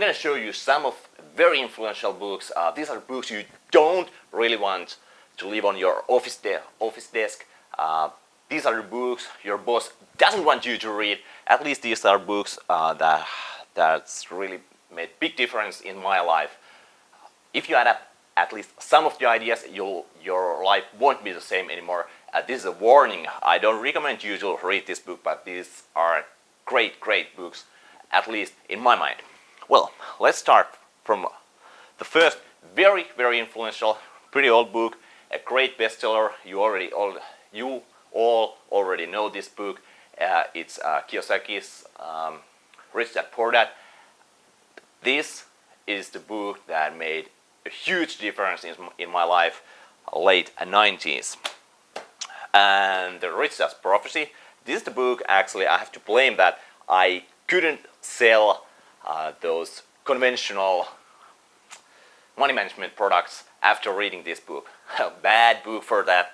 going to show you some of very influential books. These are books you don't really want to leave on your office desk. These are the books your boss doesn't want you to read. At least these are books that's really made big difference in my life. If you adapt at least some of the ideas, your life won't be the same anymore. This is a warning. I don't recommend you to read this book, but these are great books, at least in my mind. Well, let's start from the first very influential, pretty old book, a great bestseller. You all already know this book. It's Kiyosaki's Rich Dad Poor Dad. This is the book that made a huge difference in my life, late 90s. And the Rich Dad's Prophecy. This is the book, actually, I have to blame that I couldn't sell those conventional money management products after reading this book. A bad book for that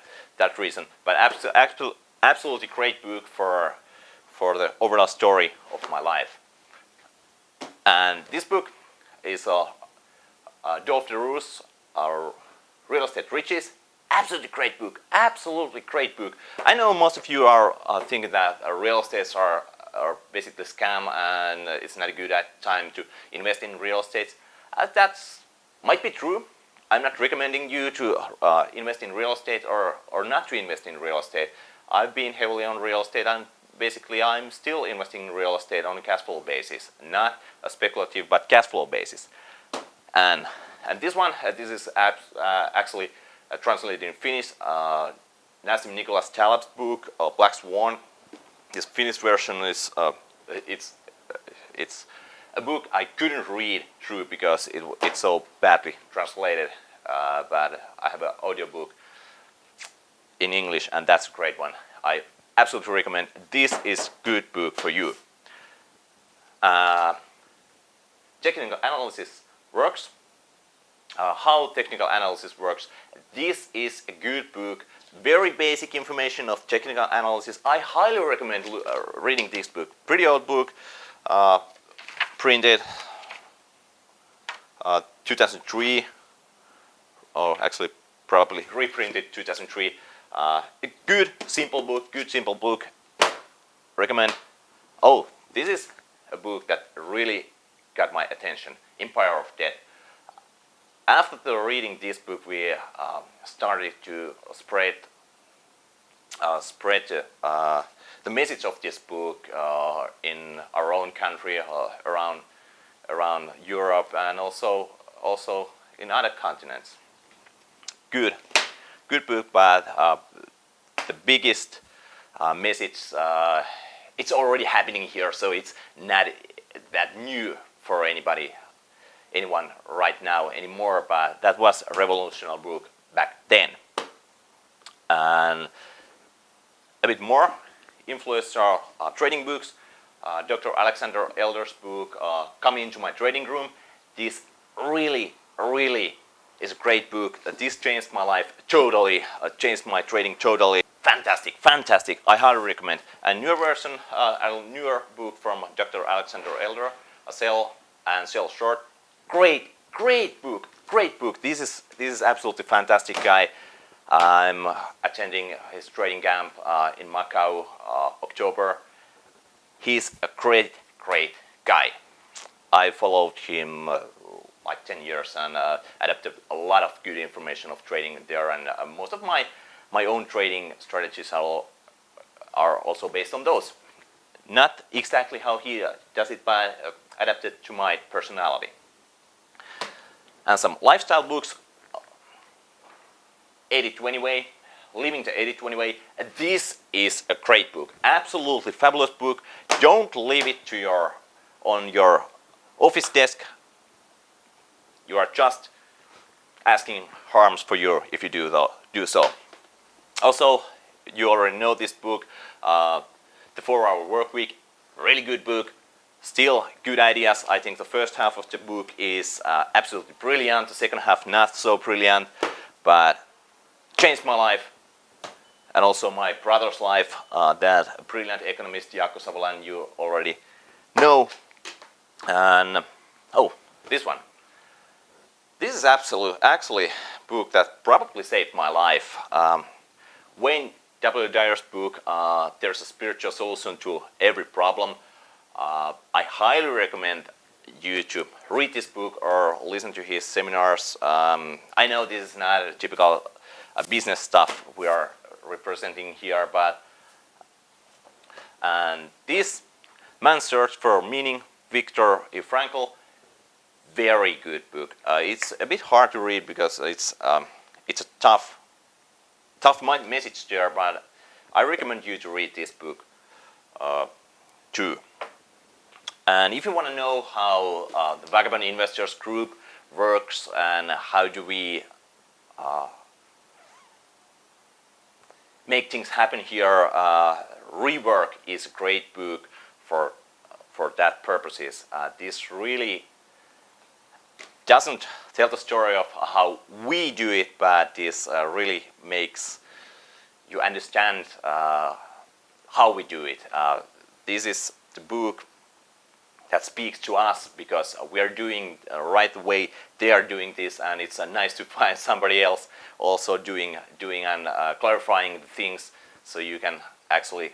reason, but absolutely great book for the overall story of my life. And this book is Dolph DeRoos, Real Estate Riches. Absolutely great book. Absolutely great book. I know most of you are thinking that real estates are basically scam and it's not a good time to invest in real estate. That might be true. I'm not recommending you to invest in real estate or not to invest in real estate. I've been heavily on real estate, and basically I'm still investing in real estate on a cash flow basis, not a speculative but cash flow basis. And this is actually translated in Finnish. Nassim Nicholas Taleb's book, Black Swan. This Finnish version is it's a book I couldn't read through because it's so badly translated. But I have an audiobook in English, and that's a great one. I absolutely recommend. This is good book for you. Technical analysis works. How technical analysis works. This is a good book. Very basic information of technical analysis. I highly recommend reading this book. Pretty old book, printed 2003, or actually probably reprinted 2003. A good simple book. Recommend. Oh, this is a book that really got my attention. Empire of Death. After reading this book, we started to spread the message of this book in our own country, around Europe, and also in other continents. Good book, but the biggest message, it's already happening here, so it's not that new for anyone right now anymore, but that was a revolutionary book back then. And a bit more influential trading books. Dr. Alexander Elder's book, Come Into My Trading Room. This really is a great book. This changed my life totally, changed my trading totally. Fantastic. I highly recommend. A newer version, a newer book from Dr. Alexander Elder, Sell and Sell Short. Great book. This is absolutely fantastic guy. I'm attending his trading camp in Macau, October. He's a great guy. I followed him like 10 years and adapted a lot of good information of trading there, and most of my own trading strategies are also based on those. Not exactly how he does it, but adapted to my personality. And some lifestyle books. 80-20 Way, Living the 80-20 Way. This is a great book, absolutely fabulous book. Don't leave it on your office desk. You are just asking harms for you if you do so. Also, you already know this book, The 4-Hour Workweek. Really good book. Still good ideas. I think the first half of the book is absolutely brilliant. The second half not so brilliant, but changed my life and also my brother's life. That brilliant economist Jaakko Savolan you already know. And Oh, this one. This is actually a book that probably saved my life. Wayne W. Dyer's book, There's a Spiritual Solution to Every Problem. I highly recommend you to read this book or listen to his seminars. I know this is not a typical business stuff we are representing here, but this Man's Search for Meaning, Viktor E. Frankl, very good book. It's a bit hard to read because it's a tough message there, but I recommend you to read this book too. And if you want to know how the Vagabond Investors Group works and how do we make things happen here, Rework is a great book for that purposes. This really doesn't tell the story of how we do it, but this really makes you understand how we do it. This is the book that speaks to us because we are doing right the way they are doing this, and it's nice to find somebody else also doing and clarifying things, so you can actually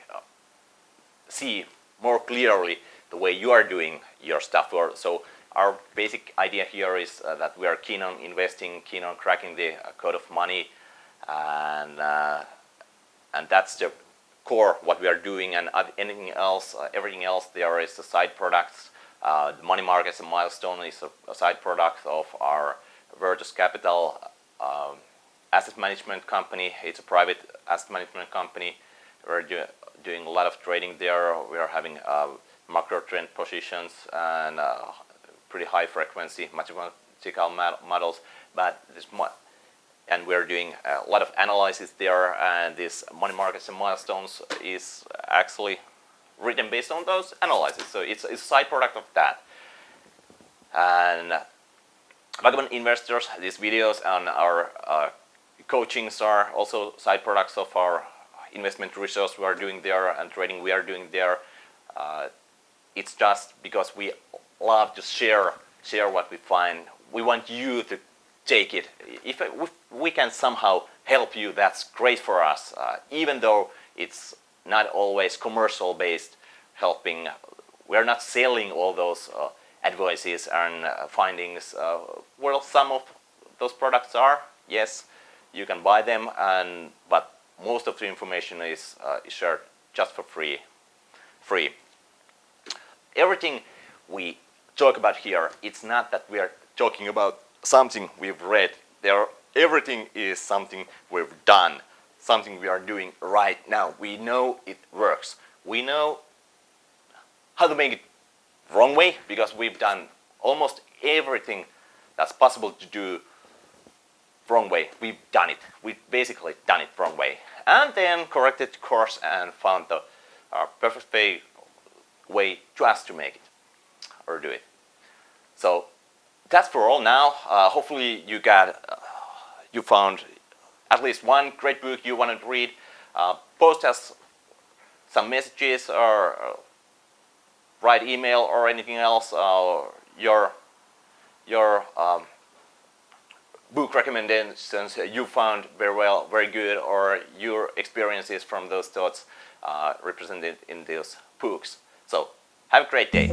see more clearly the way you are doing your stuff. So our basic idea here is that we are keen on investing, keen on cracking the code of money, and that's the core what we are doing, and anything else, everything else there is the side products. The money markets and milestone is a side product of our Virtus Capital asset management company. It's a private asset management company. We're doing a lot of trading there. We are having macro trend positions and pretty high frequency mathematical models, but and we're doing a lot of analysis there, and this money markets and milestones is actually written based on those analyses. So it's a side product of that. And Vagabond Investors, these videos and our coachings are also side products of our investment research we are doing there and trading we are doing there. It's just because we love to share what we find. We want you to take it. If we can somehow help you, that's great for us. Even though it's not always commercial based helping, we're not selling all those advices and findings. Well, some of those products are, yes, you can buy them, but most of the information is shared just for free. Everything we talk about here, it's not that we are talking about something we've read. Everything is something we've done, something we are doing right now. We know it works. We know how to make it wrong way because we've done almost everything that's possible to do wrong way. We've done it. We've basically done it wrong way, and then corrected the course and found the perfect way to make it or do it. So that's for all now. Hopefully you found at least one great book you wanted to read. Post us some messages or write email or anything else. Your book recommendations you found very good, or your experiences from those thoughts represented in those books. So have a great day.